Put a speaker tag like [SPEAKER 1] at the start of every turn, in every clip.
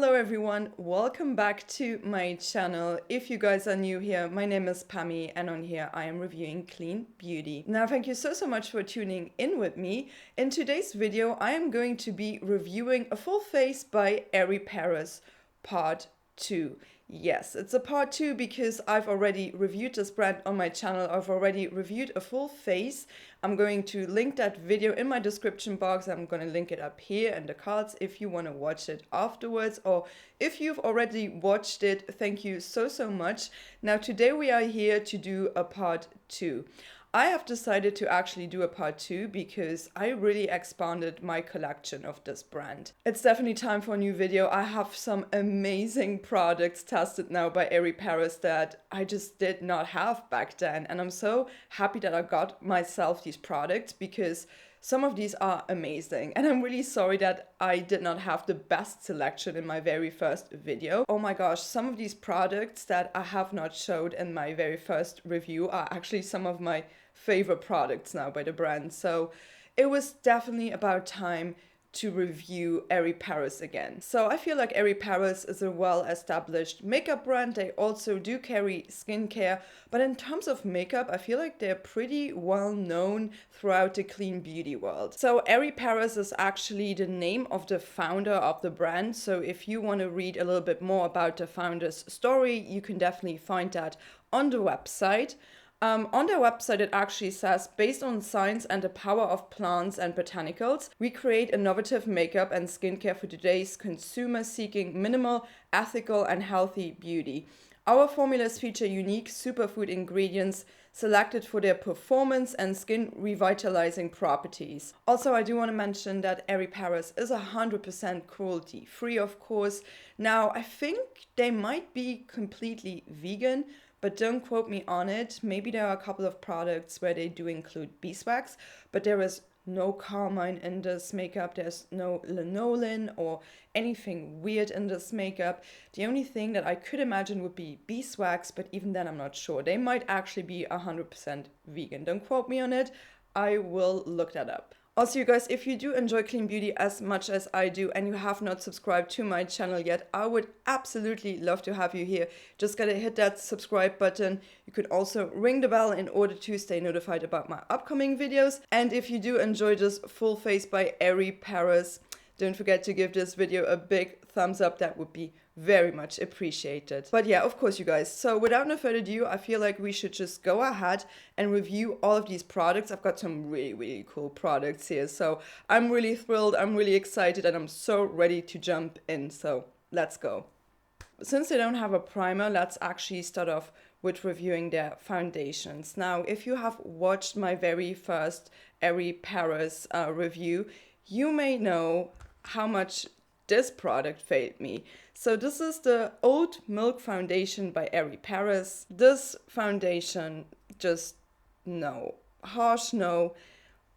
[SPEAKER 1] Hello everyone, welcome back to my channel. If you guys are new here, my name is Pammy and on here I am reviewing clean beauty. Now thank you so much for tuning in with me. In today's video I am going to be reviewing a full face by Airy Perez part 2. Yes, it's a part 2 because I've already reviewed this brand on my channel. I've already reviewed a full face. I'm going to link that video in my description box. I'm going to link it up here in the cards if you want to watch it afterwards, or if you've already watched it, thank you so much. Now today we are here to do a part 2. I have decided to actually do a part 2 because I really expanded my collection of this brand. It's definitely time for a new video. I have some amazing products tested now by Airy Perez that I just did not have back then. And I'm so happy that I got myself these products because some of these are amazing. And I'm really sorry that I did not have the best selection in my very first video. Oh my gosh, some of these products that I have not showed in my very first review are actually some of my favorite products now by the brand. So it was definitely about time to review Airy Perez again. So I feel like Airy Perez is a well-established makeup brand. They also do carry skincare, but in terms of makeup, I feel like they're pretty well known throughout the clean beauty world. So Airy Perez is actually the name of the founder of the brand. So if you want to read a little bit more about the founder's story, you can definitely find that on the website. On their website, it actually says, based on science and the power of plants and botanicals, we create innovative makeup and skincare for today's consumer seeking minimal, ethical, and healthy beauty. Our formulas feature unique superfood ingredients selected for their performance and skin revitalizing properties. Also, I do want to mention that Airy Perez is 100% cruelty free, of course. Now, I think they might be completely vegan, but don't quote me on it. Maybe there are a couple of products where they do include beeswax, but there is no carmine in this makeup. There's no lanolin or anything weird in this makeup. The only thing that I could imagine would be beeswax, but even then I'm not sure. They might actually be 100% vegan. Don't quote me on it. I will look that up. Also, you guys, if you do enjoy clean beauty as much as I do and you have not subscribed to my channel yet, I would absolutely love to have you here. Just gotta hit that subscribe button. You could also ring the bell in order to stay notified about my upcoming videos. And if you do enjoy this full face by Airy Perez, don't forget to give this video a big thumbs up. That would be very much appreciated. But yeah, of course, you guys. So without no further ado, I feel like we should just go ahead and review all of these products. I've got some really cool products here. So I'm really thrilled, I'm really excited, and I'm so ready to jump in. So let's go. Since they don't have a primer, let's actually start off with reviewing their foundations. Now, if you have watched my very first Airy Perez review, you may know how much this product failed me. So this is the Oat Milk Foundation by Airy Perez. This foundation, just no. Harsh no.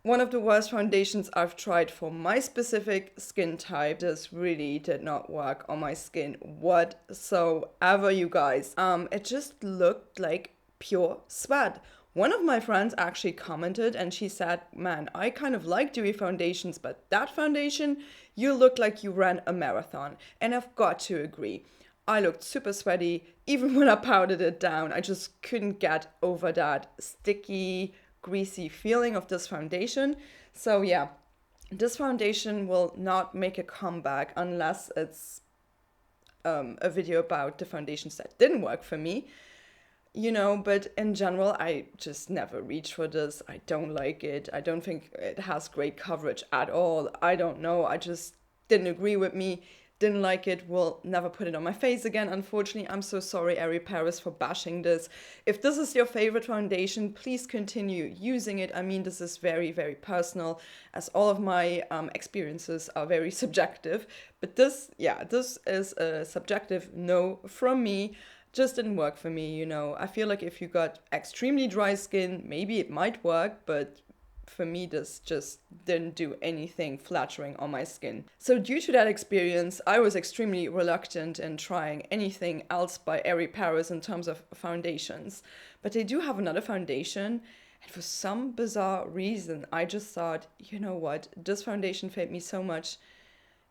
[SPEAKER 1] One of the worst foundations I've tried for my specific skin type. This really did not work on my skin whatsoever, you guys. It just looked like pure sweat. One of my friends actually commented and she said, man, I kind of like dewy foundations, but that foundation, you look like you ran a marathon. And I've got to agree. I looked super sweaty. Even when I powdered it down, I just couldn't get over that sticky, greasy feeling of this foundation. So yeah, this foundation will not make a comeback unless it's a video about the foundations that didn't work for me. You know, but in general, I just never reach for this. I don't like it. I don't think it has great coverage at all. I don't know. I just didn't agree with me. Didn't like it. Will never put it on my face again. Unfortunately, I'm so sorry, Airy Perez, for bashing this. If this is your favorite foundation, please continue using it. I mean, this is very personal, as all of my experiences are very subjective. But this is a subjective no from me. Just didn't work for me, you know. I feel like if you got extremely dry skin, maybe it might work, but for me, this just didn't do anything flattering on my skin. So due to that experience, I was extremely reluctant in trying anything else by Airy Perez in terms of foundations. But they do have another foundation, and for some bizarre reason, I just thought, you know what, this foundation failed me so much.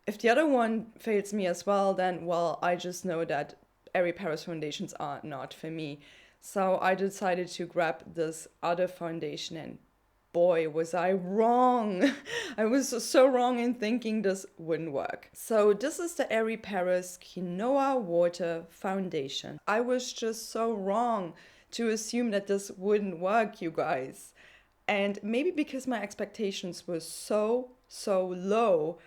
[SPEAKER 1] If the other one fails me as well, then, well, I just know that Airy Perez foundations are not for me. So I decided to grab this other foundation, and boy, was I wrong. I was so wrong in thinking this wouldn't work. So this is the Airy Perez Quinoa Water Foundation. I was just so wrong to assume that this wouldn't work, you guys. And maybe because my expectations were so low,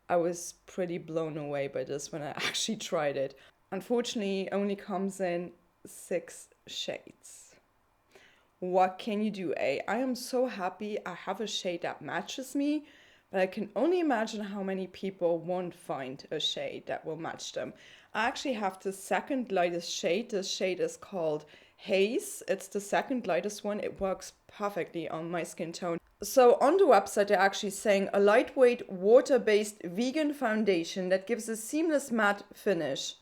[SPEAKER 1] I was pretty blown away by this when I actually tried it. Unfortunately, it only comes in 6 shades. What can you do, eh? I am so happy I have a shade that matches me, but I can only imagine how many people won't find a shade that will match them. I actually have the second lightest shade. This shade is called Haze. It's the second lightest one. It works perfectly on my skin tone. So on the website, they're actually saying a lightweight, water-based vegan foundation that gives a seamless matte finish.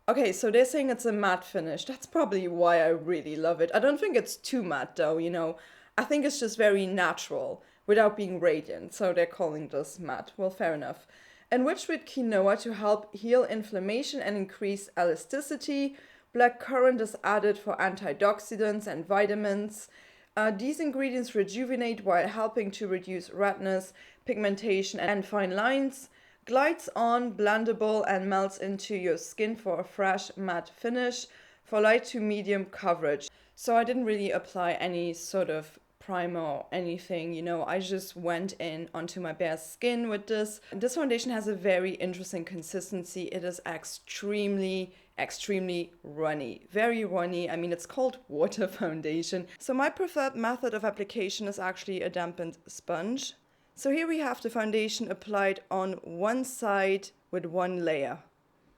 [SPEAKER 1] Okay, so they're saying it's a matte finish. That's probably why I really love it. I don't think it's too matte though, you know. I think it's just very natural without being radiant. So they're calling this matte. Well, fair enough. Enriched with quinoa to help heal inflammation and increase elasticity. Black currant is added for antioxidants and vitamins. These ingredients rejuvenate while helping to reduce redness, pigmentation, and fine lines. Glides on, blendable, and melts into your skin for a fresh matte finish for light to medium coverage. So I didn't really apply any sort of primer or anything, you know, I just went in onto my bare skin with this. This foundation has a very interesting consistency. It is extremely runny, very runny. I mean, it's called water foundation. So my preferred method of application is actually a dampened sponge. So here we have the foundation applied on one side with one layer.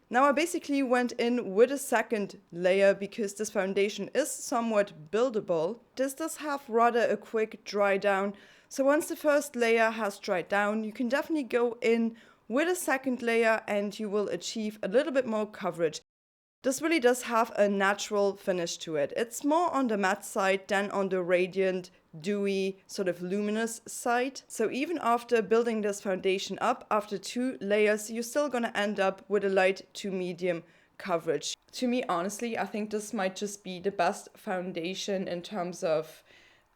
[SPEAKER 1] Now I basically went in with a second layer because this foundation is somewhat buildable. This does have rather a quick dry down. So once the first layer has dried down, you can definitely go in with a second layer and you will achieve a little bit more coverage. This really does have a natural finish to it. It's more on the matte side than on the radiant, dewy, sort of luminous side. So even after building this foundation up, after 2 layers, you're still gonna end up with a light to medium coverage. To me, honestly, I think this might just be the best foundation in terms of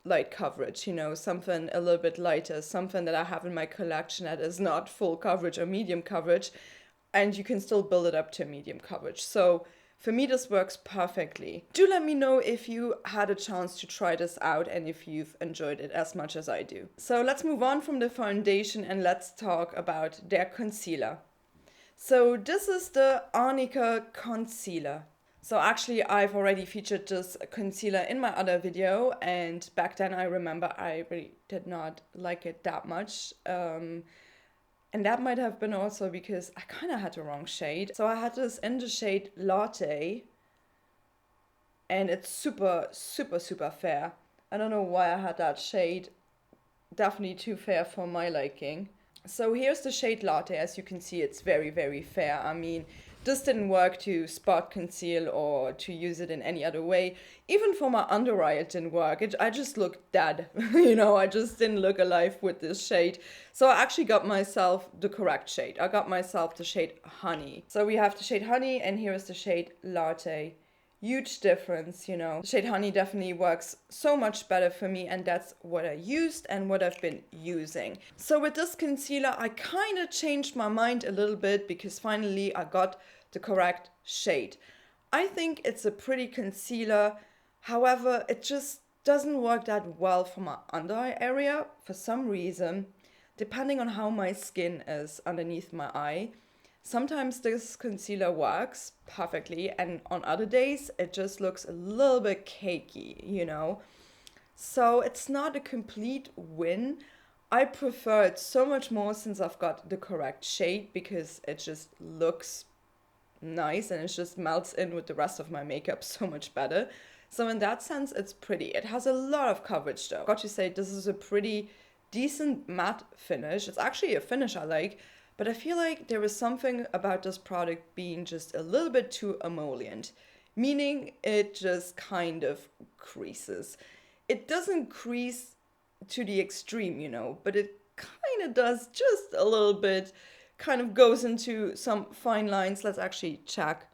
[SPEAKER 1] light coverage, you know, something a little bit lighter, something that I have in my collection that is not full coverage or medium coverage, and you can still build it up to medium coverage. So for me, this works perfectly. Do let me know if you had a chance to try this out and if you've enjoyed it as much as I do. So let's move on from the foundation and let's talk about their concealer. So this is the Arnica concealer. So actually, I've already featured this concealer in my other video, and back then I remember I really did not like it that much. And that might have been also because I kind of had the wrong shade. So I had this in the shade Latte, and it's super fair. I don't know why I had that shade. Definitely too fair for my liking. So here's the shade Latte. As you can see, it's very fair. I mean, this didn't work to spot conceal or to use it in any other way. Even for my under eye, it didn't work. I just looked dead. You know, I just didn't look alive with this shade. So I actually got myself the correct shade. I got myself the shade Honey. So we have the shade Honey and here is the shade Latte. Huge difference, you know. The shade Honey definitely works so much better for me, and that's what I used and what I've been using. So with this concealer, I kind of changed my mind a little bit because finally I got the correct shade. I think it's a pretty concealer. However, it just doesn't work that well for my under eye area for some reason, depending on how my skin is underneath my eye. Sometimes this concealer works perfectly, and on other days it just looks a little bit cakey, you know. So it's not a complete win. I prefer it so much more since I've got the correct shade because it just looks nice and it just melts in with the rest of my makeup so much better. So in that sense, it's pretty. It has a lot of coverage though. Got to say, this is a pretty decent matte finish. It's actually a finish I like. But I feel like there is something about this product being just a little bit too emollient, meaning it just kind of creases. It doesn't crease to the extreme, you know, but it kind of does just a little bit kind of goes into some fine lines. Let's actually check.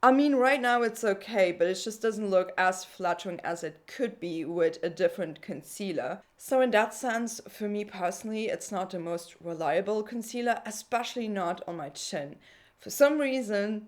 [SPEAKER 1] I mean, right now it's okay, but it just doesn't look as flattering as it could be with a different concealer. So in that sense, for me personally, it's not the most reliable concealer, especially not on my chin. For some reason,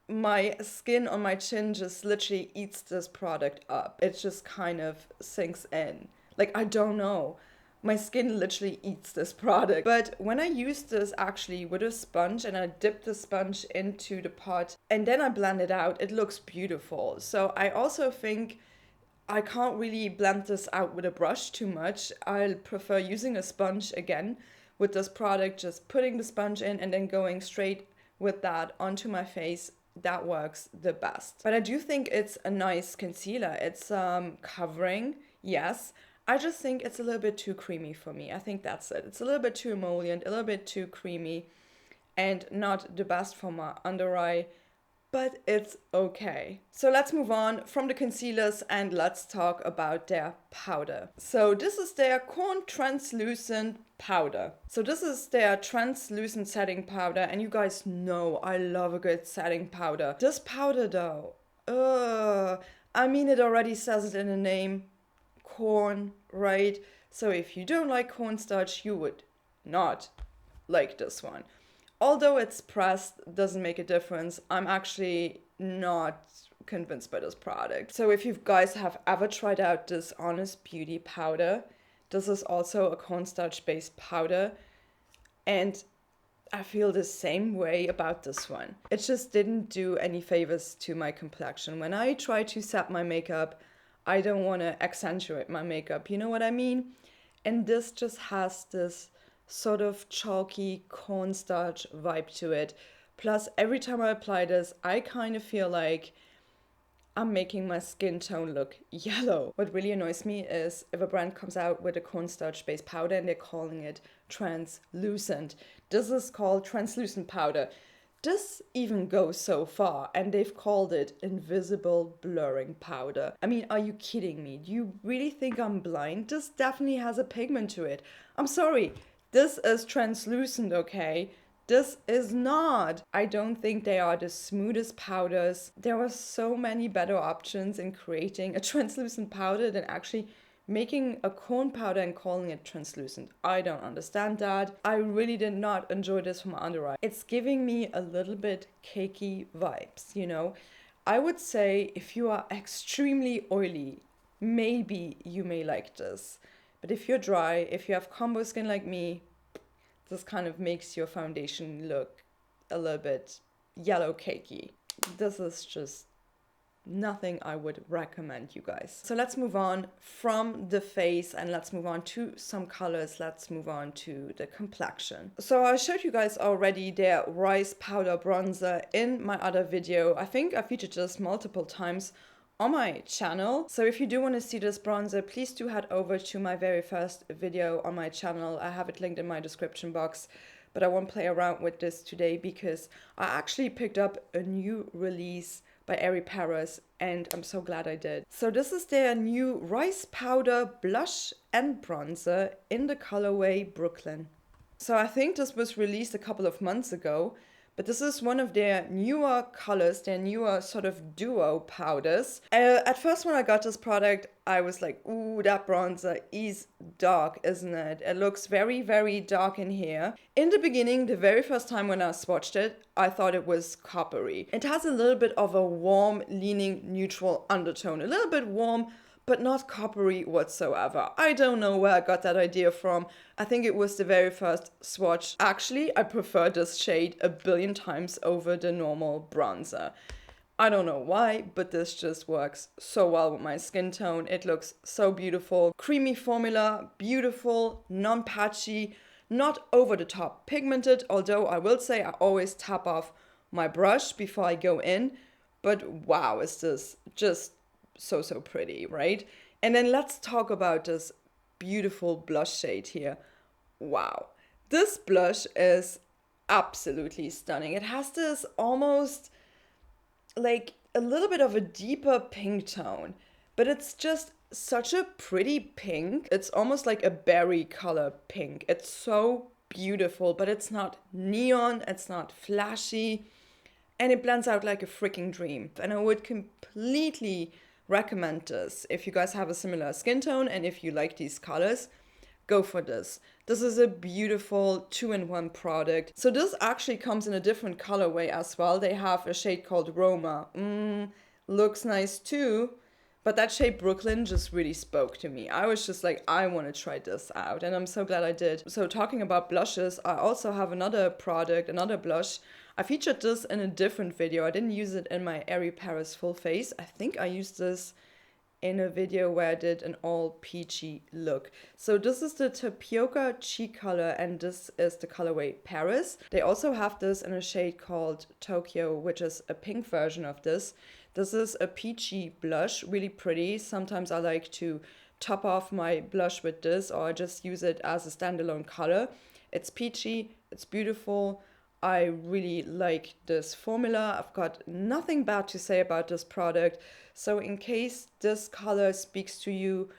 [SPEAKER 1] my skin on my chin just literally eats this product up. It just kind of sinks in. Like, I don't know. My skin literally eats this product. But when I use this actually with a sponge and I dip the sponge into the pot and then I blend it out, it looks beautiful. So I also think I can't really blend this out with a brush too much. I'll prefer using a sponge again with this product, just putting the sponge in and then going straight with that onto my face. That works the best. But I do think it's a nice concealer. It's covering, yes. I just think it's a little bit too creamy for me. I think that's it. It's a little bit too emollient, a little bit too creamy, and not the best for my under eye, but it's okay. So let's move on from the concealers and let's talk about their powder. So this is their Corn Translucent Powder. So this is their translucent setting powder, and you guys know I love a good setting powder. This powder though, I mean, it already says it in the name. Corn, right? So if you don't like cornstarch, you would not like this one. Although it's pressed, doesn't make a difference. I'm actually not convinced by this product. So if you guys have ever tried out this Honest Beauty powder, this is also a cornstarch based powder, and I feel the same way about this one. It just didn't do any favors to my complexion. When I try to set my makeup, I don't want to accentuate my makeup, you know what I mean? And this just has this sort of chalky cornstarch vibe to it. Plus, every time I apply this, I kind of feel like I'm making my skin tone look yellow. What really annoys me is if a brand comes out with a cornstarch-based powder and they're calling it translucent. This is called translucent powder. This even goes so far, and they've called it invisible blurring powder. I mean, are you kidding me? Do you really think I'm blind? This definitely has a pigment to it. I'm sorry, this is translucent, okay? This is not. I don't think they are the smoothest powders. There are so many better options in creating a translucent powder than actually making a corn powder and calling it translucent. I don't understand that. I really did not enjoy this from my under eye. It's giving me a little bit cakey vibes, you know? I would say if you are extremely oily, maybe you may like this. But if you're dry, if you have combo skin like me, this kind of makes your foundation look a little bit yellow cakey. This is just nothing I would recommend, you guys. So let's move on from the face and let's move on to some colors. Let's move on to the complexion. So I showed you guys already their rice powder bronzer in my other video. I think I featured this multiple times on my channel. So if you do want to see this bronzer, please do head over to my very first video on my channel. I have it linked in my description box, but I won't play around with this today because I actually picked up a new release by Airy Perez, and I'm so glad I did. So this is their new rice powder blush and bronzer in the colorway Brooklyn. So I think this was released a couple of months ago, but this is one of their newer colors, their newer sort of duo powders. At first when I got this product, I was like, ooh, that bronzer is dark, isn't it? It looks very, very dark in here. In the beginning, the very first time when I swatched it, I thought it was coppery. It has a little bit of a warm, leaning, neutral undertone. A little bit warm, but not coppery whatsoever. I don't know where I got that idea from. I think it was the very first swatch. Actually, I prefer this shade a billion times over the normal bronzer. I don't know why, but this just works so well with my skin tone. It looks so beautiful. Creamy formula, beautiful, non-patchy, not over the top pigmented, although I will say I always tap off my brush before I go in. But wow, is this just so pretty, right? And then let's talk about this beautiful blush shade here. Wow, this blush is absolutely stunning. It has this almost like a little bit of a deeper pink tone, but it's just such a pretty pink. It's almost like a berry color pink. It's so beautiful, but it's not neon, it's not flashy, and it blends out like a freaking dream. And I would completely recommend this if you guys have a similar skin tone and if you like these colors. Go for this. This is a beautiful 2-in-1 product. So this actually comes in a different colorway as well. They have a shade called Roma. Looks nice too. But that shade Brooklyn just really spoke to me. I was just like, I want to try this out. And I'm so glad I did. So talking about blushes, I also have another product, another blush. I featured this in a different video. I didn't use it in my Airy Paris full face. I think I used this in a video where I did an all peachy look. So this is the Tapioca cheek color and this is the colorway Paris. They also have this in a shade called Tokyo, which is a pink version of this. This is a peachy blush, really pretty. Sometimes I like to top off my blush with this or just use it as a standalone color. It's peachy, it's beautiful. I really like this formula. I've got nothing bad to say about this product. So in case this color speaks to you,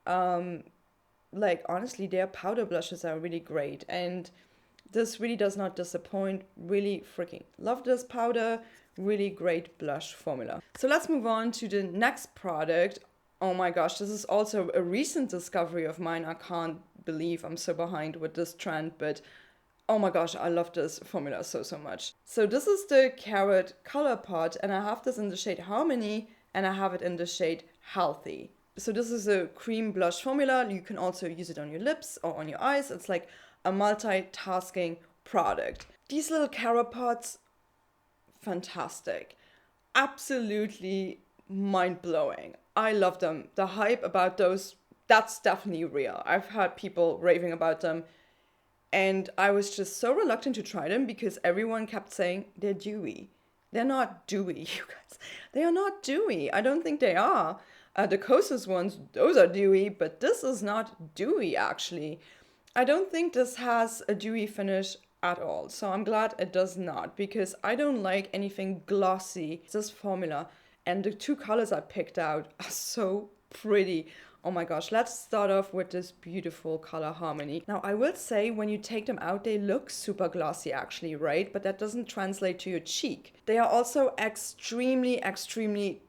[SPEAKER 1] like honestly, their powder blushes are really great. And this really does not disappoint. Really freaking love this powder. Really great blush formula. So let's move on to the next product. Oh my gosh, this is also a recent discovery of mine. I can't believe I'm so behind with this trend, but oh my gosh, I love this formula so much. So this is the Carrot Color Pot and I have this in the shade Harmony and I have it in the shade Healthy. So this is a cream blush formula. You can also use it on your lips or on your eyes. It's like a multitasking product. These little carrot pots, fantastic. Absolutely mind-blowing. I love them. The hype about those, that's definitely real. I've heard people raving about them. And I was just so reluctant to try them because everyone kept saying they're dewy. They're not dewy, you guys. They are not dewy. I don't think they are. The Kosas ones, those are dewy, but this is not dewy actually. I don't think this has a dewy finish at all. So I'm glad it does not because I don't like anything glossy. This formula and the two colors I picked out are so pretty. Oh my gosh, let's start off with this beautiful color Harmony. Now I will say when you take them out, they look super glossy actually, right? But that doesn't translate to your cheek. They are also extremely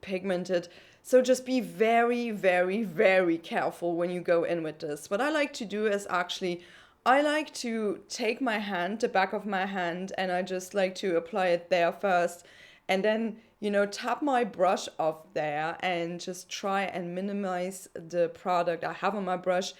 [SPEAKER 1] pigmented. So just be very careful when you go in with this. What I like to do is actually, I like to take my hand, the back of my hand, and I just like to apply it there first. And then, you know, tap my brush off there and just try and minimize the product I have on my brush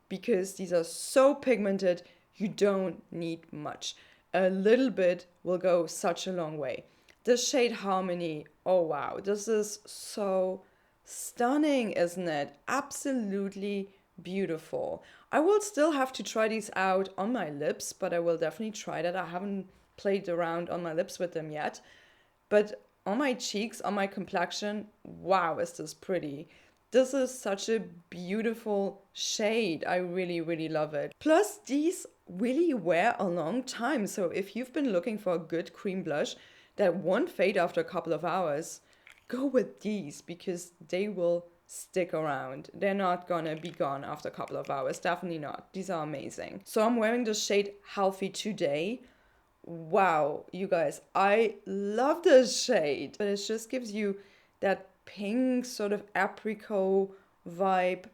[SPEAKER 1] because these are so pigmented, you don't need much. A little bit will go such a long way. This shade Harmony, oh wow, this is so stunning, isn't it? Absolutely beautiful. I will still have to try these out on my lips, but I will definitely try that. I haven't played around on my lips with them yet. But on my cheeks, on my complexion, wow, is this pretty. This is such a beautiful shade. I really love it. Plus, these really wear a long time. So if you've been looking for a good cream blush that won't fade after a couple of hours, go with these because they will stick around. They're not gonna be gone after a couple of hours. Definitely not. These are amazing. So I'm wearing the shade Healthy today. Wow, you guys, I love this shade, but it just gives you that pink sort of apricot vibe.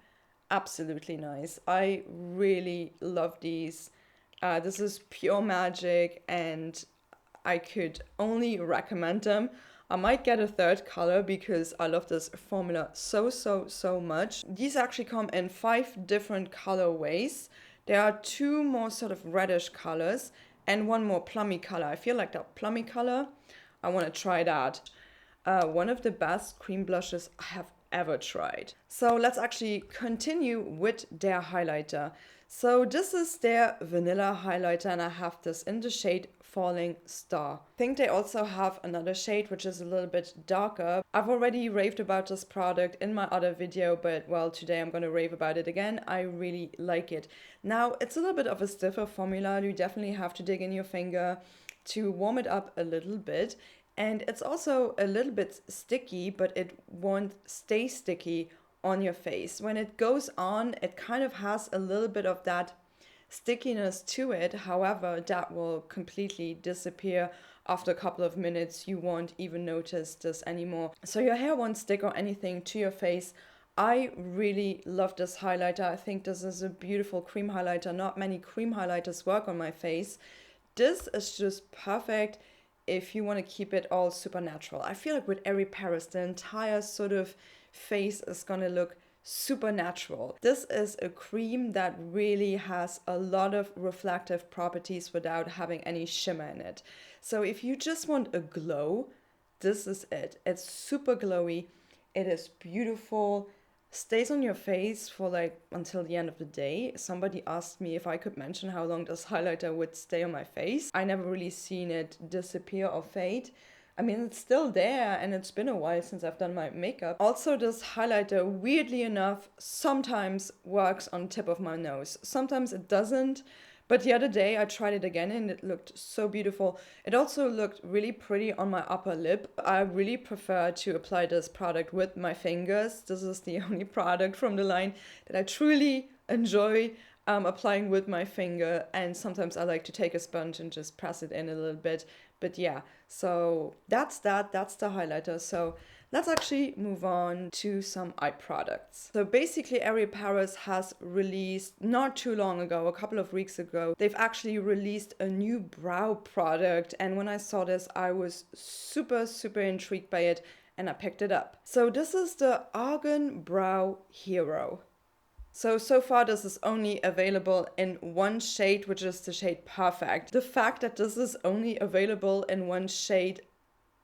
[SPEAKER 1] Absolutely nice. I really love these. This is pure magic and I could only recommend them. I might get a third color because I love this formula so much. These actually come in 5 different colorways. There are 2 more sort of reddish colors and 1 more plummy color. I feel like that plummy color, I want to try that. One of the best cream blushes I have ever tried. So let's actually continue with their highlighter. So this is their vanilla highlighter and I have this in the shade Falling Star. I think they also have another shade which is a little bit darker. I've already raved about this product in my other video, but well, today I'm gonna rave about it again. I really like it. Now, it's a little bit of a stiffer formula. You definitely have to dig in your finger to warm it up a little bit. And it's also a little bit sticky, but it won't stay sticky on your face. When it goes on, it kind of has a little bit of that stickiness to it. However, that will completely disappear after a couple of minutes. You won't even notice this anymore. So your hair won't stick or anything to your face. I really love this highlighter. I think this is a beautiful cream highlighter. Not many cream highlighters work on my face. This is just perfect if you want to keep it all super natural. I feel like with Airy Perez, the entire sort of face is gonna look super natural. This is a cream that really has a lot of reflective properties without having any shimmer in it. So if you just want a glow, this is it. It's super glowy. It is beautiful. Stays on your face for like until the end of the day. Somebody asked me if I could mention how long this highlighter would stay on my face. I never really seen it disappear or fade. I mean, it's still there, and it's been a while since I've done my makeup. Also, this highlighter, weirdly enough, sometimes works on the tip of my nose. Sometimes it doesn't. But the other day I tried it again and it looked so beautiful. It also looked really pretty on my upper lip. I really prefer to apply this product with my fingers. This is the only product from the line that I truly enjoy applying with my finger. And sometimes I like to take a sponge and just press it in a little bit. But yeah, so that's the highlighter. So let's actually move on to some eye products. So basically, Airy Perez has released not too long ago, a couple of weeks ago, they've actually released a new brow product. And when I saw this, I was super intrigued by it and I picked it up. So this is the Argan Brow Hero. So far this is only available in one shade, which is the shade Perfect. The fact that this is only available in one shade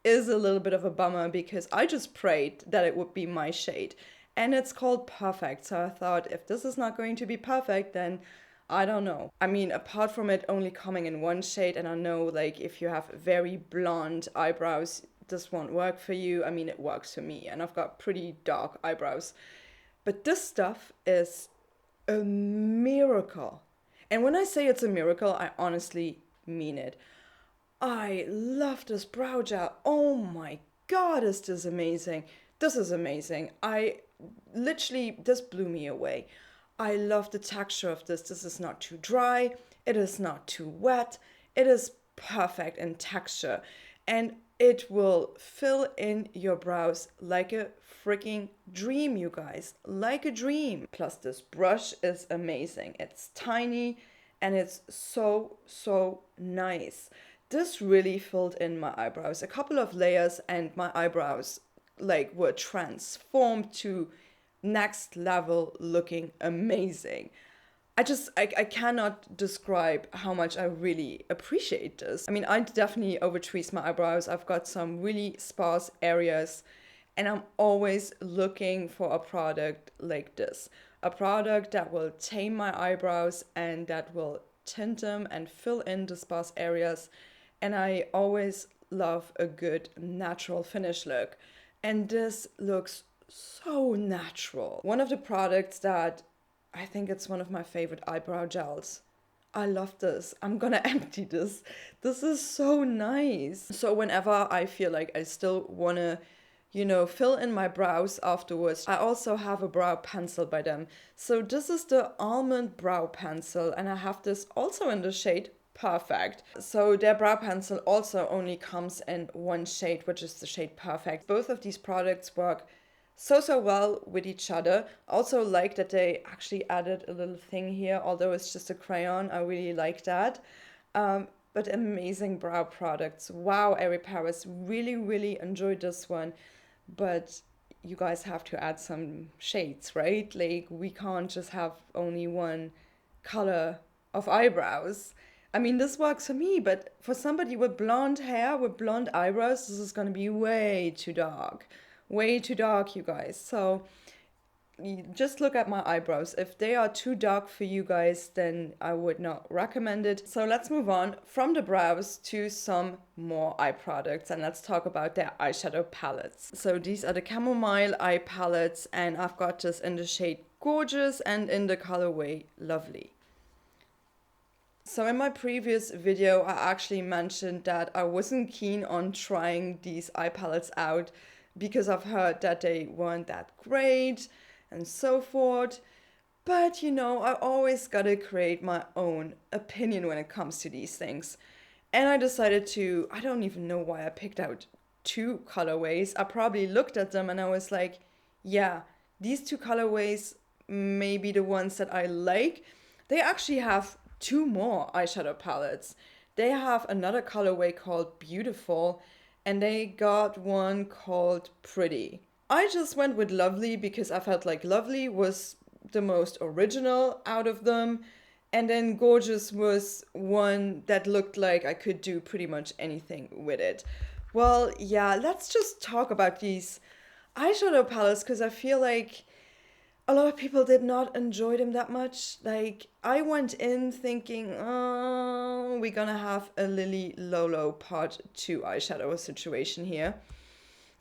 [SPEAKER 1] is a little bit of a bummer because I just prayed that it would be my shade. And it's called Perfect. So I thought if this is not going to be perfect, then I don't know. I mean, apart from it only coming in one shade, and I know like if you have very blonde eyebrows, this won't work for you. I mean, it works for me and I've got pretty dark eyebrows. But this stuff is a miracle. And when I say it's a miracle, I honestly mean it. I love this brow gel. Oh my God, is this amazing. This is amazing. This blew me away. I love the texture of this. This is not too dry. It is not too wet. It is perfect in texture. And it will fill in your brows like a freaking dream, you guys. Like a dream. Plus this brush is amazing. It's tiny and it's so nice. This really filled in my eyebrows. A couple of layers and my eyebrows like were transformed to next level looking amazing. I cannot describe how much I really appreciate this. I mean, I definitely over-tweezed my eyebrows. I've got some really sparse areas and I'm always looking for a product like this. A product that will tame my eyebrows and that will tint them and fill in the sparse areas. And I always love a good natural finish look. And this looks so natural. One of the products that I think it's one of my favorite eyebrow gels. I love this. I'm gonna empty this. This is so nice. So whenever I feel like I still wanna, fill in my brows afterwards, I also have a brow pencil by them. So this is the Almond brow pencil and I have this also in the shade Perfect. So their brow pencil also only comes in one shade, which is the shade Perfect. Both of these products work so well with each other. Also like that they actually added a little thing here, although it's just a crayon. I really like that. But amazing brow products. Wow, Airy Perez, really enjoyed this one. But you guys have to add some shades, right? Like we can't just have only one color of eyebrows. I mean, this works for me, but for somebody with blonde hair, with blonde eyebrows, this is going to be way too dark. Way too dark, you guys. So you just look at my eyebrows. If they are too dark for you guys, then I would not recommend it. So let's move on from the brows to some more eye products and let's talk about their eyeshadow palettes. So these are the Chamomile Eye Palettes and I've got this in the shade Gorgeous and in the colorway Lovely. So in my previous video, I actually mentioned that I wasn't keen on trying these eye palettes out because I've heard that they weren't that great and so forth. But you know, I always gotta create my own opinion when it comes to these things. And I decided to, I don't even know why I picked out two colorways. I probably looked at them and I was like, yeah, these two colorways may be the ones that I like. They actually have two more eyeshadow palettes. They have another colorway called Beautiful, and they got one called Pretty. I just went with Lovely because I felt like Lovely was the most original out of them. And then Gorgeous was one that looked like I could do pretty much anything with it. Well, yeah, let's just talk about these eyeshadow palettes because I feel like a lot of people did not enjoy them that much. Like, I went in thinking, oh, we're gonna have a Lily Lolo part 2 eyeshadow situation here.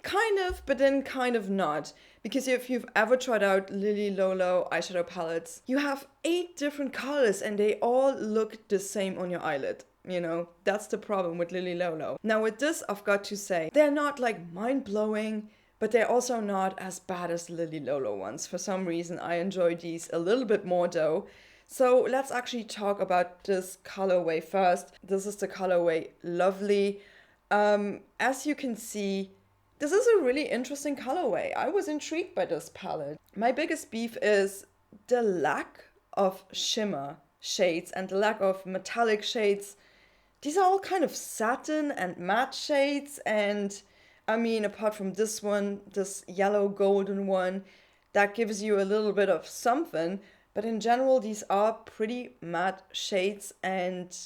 [SPEAKER 1] Kind of, but then kind of not. Because if you've ever tried out Lily Lolo eyeshadow palettes, you have 8 different colors and they all look the same on your eyelid. You know, that's the problem with Lily Lolo. Now with this, I've got to say, they're not like mind-blowing, but they're also not as bad as the Lily Lolo ones. For some reason, I enjoy these a little bit more though. So let's actually talk about this colorway first. This is the colorway Lovely. As you can see, this is a really interesting colorway. I was intrigued by this palette. My biggest beef is the lack of shimmer shades and the lack of metallic shades. These are all kind of satin and matte shades, and I mean, apart from this one, this yellow golden one, that gives you a little bit of something, but in general, these are pretty matte shades and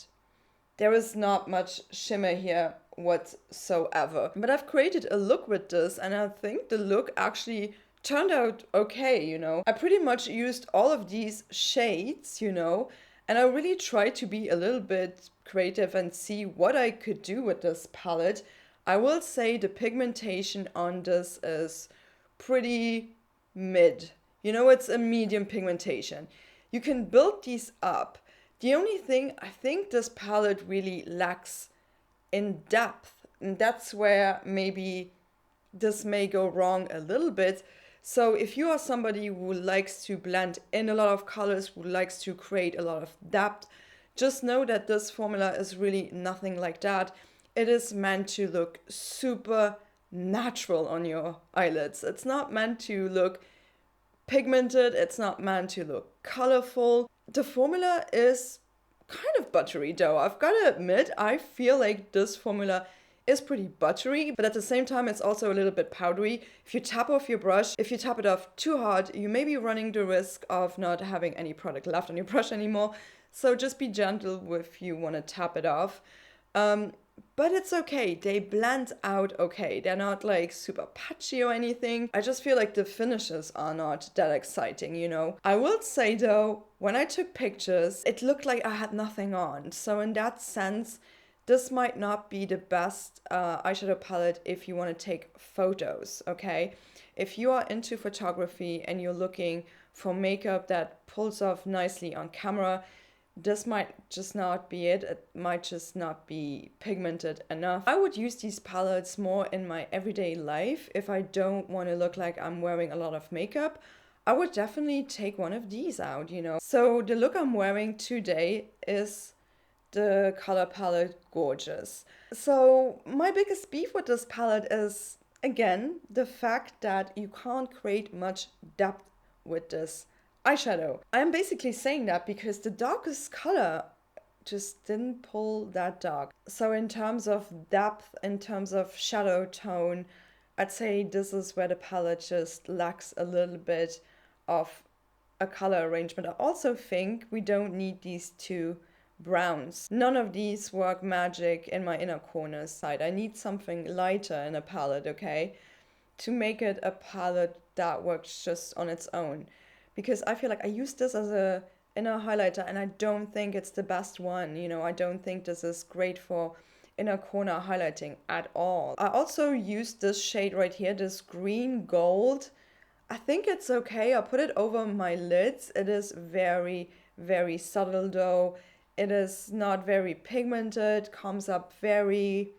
[SPEAKER 1] there is not much shimmer here whatsoever. But I've created a look with this and I think the look actually turned out okay, you know. I pretty much used all of these shades, you know, and I really tried to be a little bit creative and see what I could do with this palette. I will say the pigmentation on this is pretty mid. You know, it's a medium pigmentation. You can build these up. The only thing I think this palette really lacks in depth, and that's where maybe this may go wrong a little bit. So if you are somebody who likes to blend in a lot of colors, who likes to create a lot of depth, just know that this formula is really nothing like that. It is meant to look super natural on your eyelids. It's not meant to look pigmented, it's not meant to look colorful. The formula is kind of buttery though. I've got to admit, I feel like this formula is pretty buttery, but at the same time it's also a little bit powdery. If you tap off your brush, if you tap it off too hard, you may be running the risk of not having any product left on your brush anymore. So just be gentle if you want to tap it off. But it's okay, they blend out okay. They're not like super patchy or anything. I just feel like the finishes are not that exciting, you know. I will say though, when I took pictures, it looked like I had nothing on. So in that sense, this might not be the best eyeshadow palette if you want to take photos, okay? If you are into photography and you're looking for makeup that pulls off nicely on camera, this might just not be it. It might just not be pigmented enough. I would use these palettes more in my everyday life. If I don't want to look like I'm wearing a lot of makeup, I would definitely take one of these out, you know. So the look I'm wearing today is the color palette Gorgeous. So my biggest beef with this palette is, again, the fact that you can't create much depth with this eyeshadow. I'm basically saying that because the darkest color just didn't pull that dark. So in terms of depth, in terms of shadow tone, I'd say this is where the palette just lacks a little bit of a color arrangement. I also think we don't need these two browns. None of these work magic in my inner corner side. I need something lighter in a palette, okay? To make it a palette that works just on its own. Because I feel like I use this as a inner highlighter and I don't think it's the best one. You know, I don't think this is great for inner corner highlighting at all. I also used this shade right here, this green gold. I think it's okay. I'll put it over my lids. It is very, very subtle though. It is not very pigmented, comes up very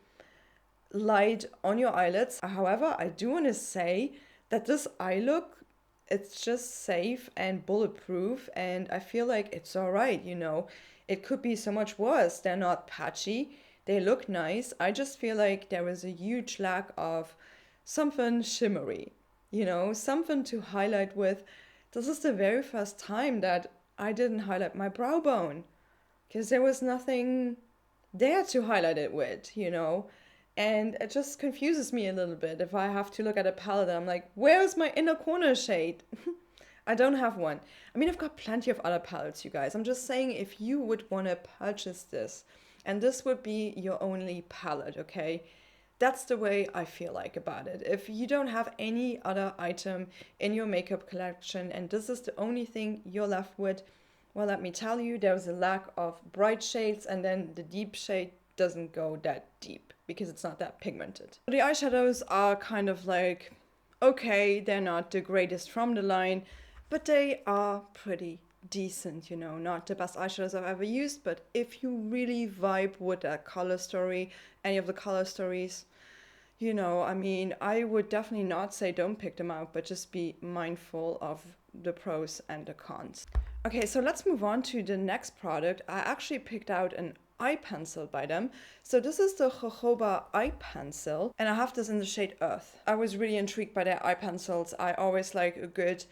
[SPEAKER 1] light on your eyelids. However, I do want to say that this eye look it's just safe and bulletproof, and I feel like it's all right, you know. It could be so much worse. They're not patchy. They look nice. I just feel like there is a huge lack of something shimmery, you know, something to highlight with. This is the very first time that I didn't highlight my brow bone because there was nothing there to highlight it with, you know. And it just confuses me a little bit if I have to look at a palette. I'm like, where's my inner corner shade? I don't have one. I mean, I've got plenty of other palettes, you guys. I'm just saying if you would want to purchase this, and this would be your only palette, okay? That's the way I feel like about it. If you don't have any other item in your makeup collection and this is the only thing you're left with, well, let me tell you, there's a lack of bright shades, and then the deep shade doesn't go that deep because it's not that pigmented. The eyeshadows are kind of like, okay, they're not the greatest from the line, but they are pretty decent, you know. Not the best eyeshadows I've ever used, but if you really vibe with that color story, any of the color stories, you know, I mean, I would definitely not say don't pick them out, but just be mindful of the pros and the cons. Okay, so let's move on to the next product. I actually picked out an eye pencil by them. So this is the Jojoba eye pencil, and I have this in the shade Earth. I was really intrigued by their eye pencils. I always like a good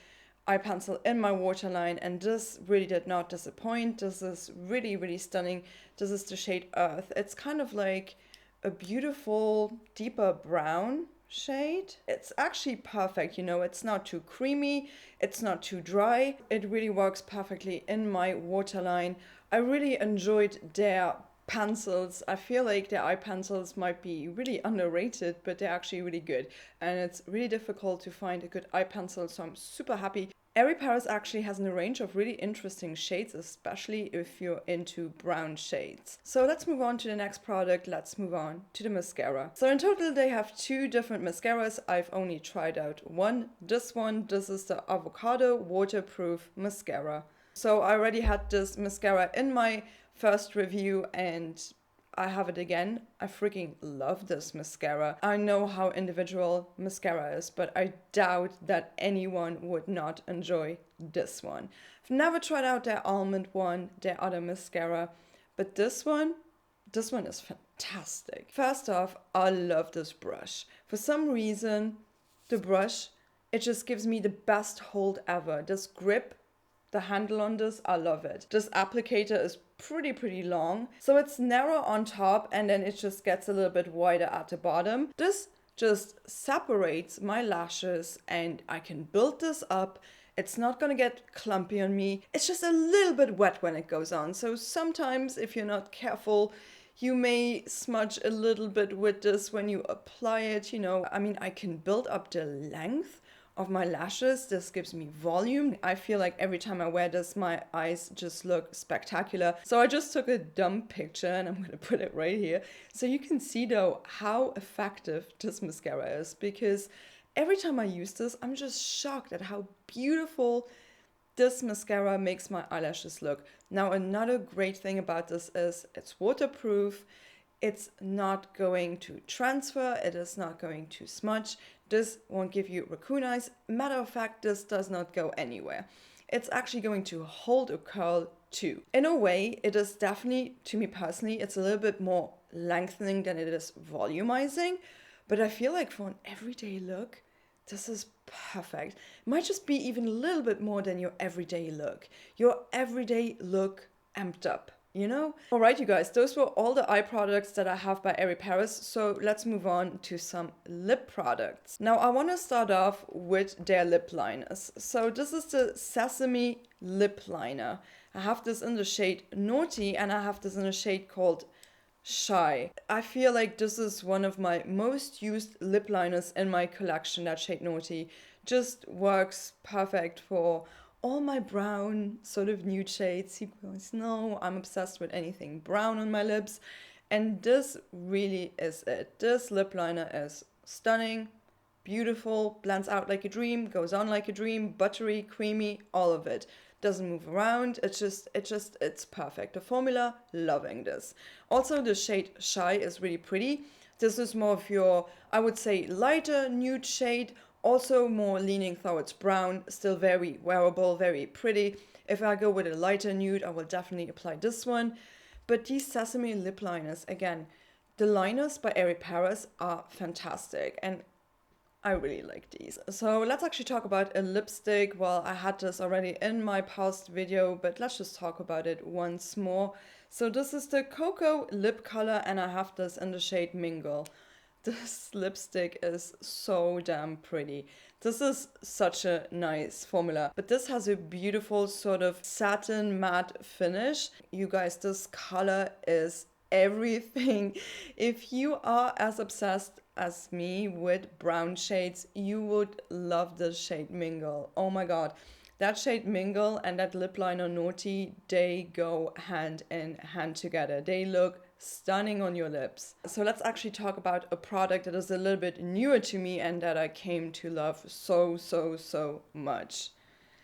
[SPEAKER 1] eye pencil in my waterline, and this really did not disappoint. This is really, really stunning. This is the shade Earth. It's kind of like a beautiful, deeper brown shade. It's actually perfect, you know, it's not too creamy, it's not too dry. It really works perfectly in my waterline. I really enjoyed their pencils. I feel like their eye pencils might be really underrated, but they're actually really good. And it's really difficult to find a good eye pencil, so I'm super happy. Airy Perez actually has a range of really interesting shades, especially if you're into brown shades. So let's move on to the next product. Let's move on to the mascara. So in total, they have 2 different mascaras. I've only tried out one. This is the Avocado Waterproof Mascara. So I already had this mascara in my first review and I have it again. I freaking love this mascara. I know how individual mascara is, but I doubt that anyone would not enjoy this one. I've never tried out their Almond one, their other mascara, but this one is fantastic. First off, I love this brush. For some reason, the brush, it just gives me the best hold ever. This grip, the handle on this, I love it. This applicator is pretty long. So it's narrow on top and then it just gets a little bit wider at the bottom. This just separates my lashes and I can build this up. It's not gonna get clumpy on me. It's just a little bit wet when it goes on. So sometimes if you're not careful, you may smudge a little bit with this when you apply it, you know. I mean, I can build up the length of my lashes. This gives me volume. I feel like every time I wear this, my eyes just look spectacular. So I just took a dumb picture and I'm gonna put it right here. So you can see though how effective this mascara is, because every time I use this, I'm just shocked at how beautiful this mascara makes my eyelashes look. Now, another great thing about this is it's waterproof. It's not going to transfer. It is not going to smudge. This won't give you raccoon eyes. Matter of fact, this does not go anywhere. It's actually going to hold a curl too. In a way, it is definitely, to me personally, it's a little bit more lengthening than it is volumizing. But I feel like for an everyday look, this is perfect. It might just be even a little bit more than your everyday look. Your everyday look amped up, you know? All right, you guys, those were all the eye products that I have by Airy Perez. So let's move on to some lip products. Now, I want to start off with their lip liners. So this is the Sesame lip liner. I have this in the shade Naughty and I have this in a shade called Shy. I feel like this is one of my most used lip liners in my collection. That shade Naughty just works perfect for all my brown sort of nude shades. You guys know I'm obsessed with anything brown on my lips, and this really is it. This lip liner is stunning, beautiful, blends out like a dream, goes on like a dream, buttery, creamy, all of it. Doesn't move around. It's perfect. The formula, loving this. Also, the shade Shy is really pretty. This is more of your, I would say, lighter nude shade, Also more leaning towards brown, still very wearable, very pretty. If I go with a lighter nude, I will definitely apply this one. But these Sesame lip liners, again, the liners by Airy Perez are fantastic, and I really like these. So let's actually talk about a lipstick. Well, I had this already in my past video, but let's just talk about it once more. So this is the Cocoa lip color, and I have this in the shade Mingle. This lipstick is so damn pretty. This is such a nice formula, but this has a beautiful sort of satin matte finish. You guys, this color is everything. If you are as obsessed as me with brown shades, you would love this shade Mingle. Oh my god. That shade Mingle and that lip liner Naughty, they go hand in hand together. They look stunning on your lips. So let's actually talk about a product that is a little bit newer to me and that I came to love so much.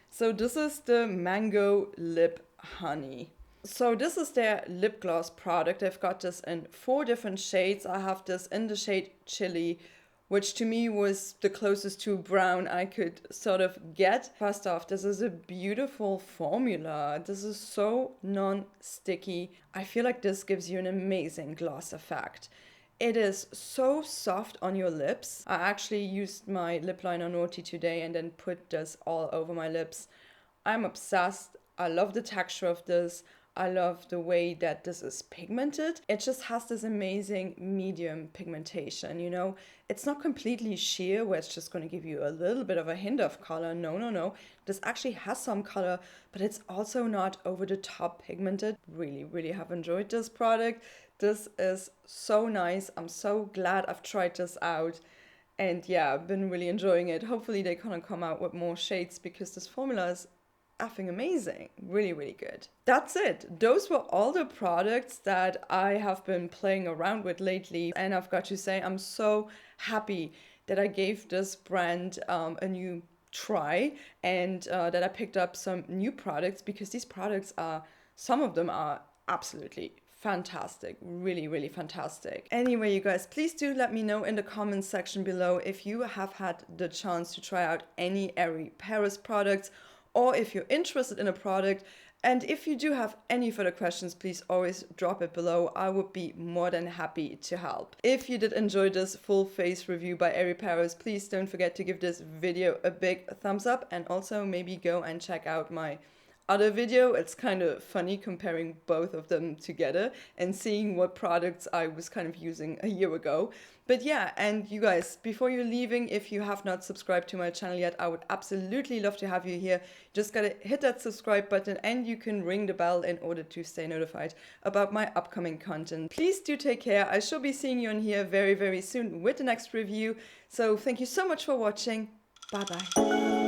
[SPEAKER 1] So this is the Mango Lip Honey. So this is their lip gloss product. I've got this in 4 different shades. I have this in the shade Chili, which to me was the closest to brown I could sort of get. First off, this is a beautiful formula. This is so non-sticky. I feel like this gives you an amazing gloss effect. It is so soft on your lips. I actually used my lip liner Naughty today and then put this all over my lips. I'm obsessed. I love the texture of this. I love the way that this is pigmented. It just has this amazing medium pigmentation, you know? It's not completely sheer where it's just going to give you a little bit of a hint of color. No. This actually has some color, but it's also not over the top pigmented. Really have enjoyed this product. This is so nice. I'm so glad I've tried this out. And yeah, I've been really enjoying it. Hopefully they kind of come out with more shades because this formula is effing amazing. Really good. That's it. Those were all the products that I have been playing around with lately, and I've got to say I'm so happy that I gave this brand a new try and that I picked up some new products, because these products are, some of them are absolutely fantastic, really fantastic. Anyway, you guys, please do let me know in the comments section below if you have had the chance to try out any Airy Perez products, or if you're interested in a product. And if you do have any further questions, please always drop it below. I would be more than happy to help. If you did enjoy this full face review by Airy Perez, please don't forget to give this video a big thumbs up, and also maybe go and check out my other video. It's kind of funny comparing both of them together and seeing what products I was kind of using a year ago. But yeah, and you guys, before you're leaving, if you have not subscribed to my channel yet, I would absolutely love to have you here. Just gotta hit that subscribe button, and you can ring the bell in order to stay notified about my upcoming content. Please do take care. I shall be seeing you on here very soon with the next review. So thank you so much for watching. Bye bye.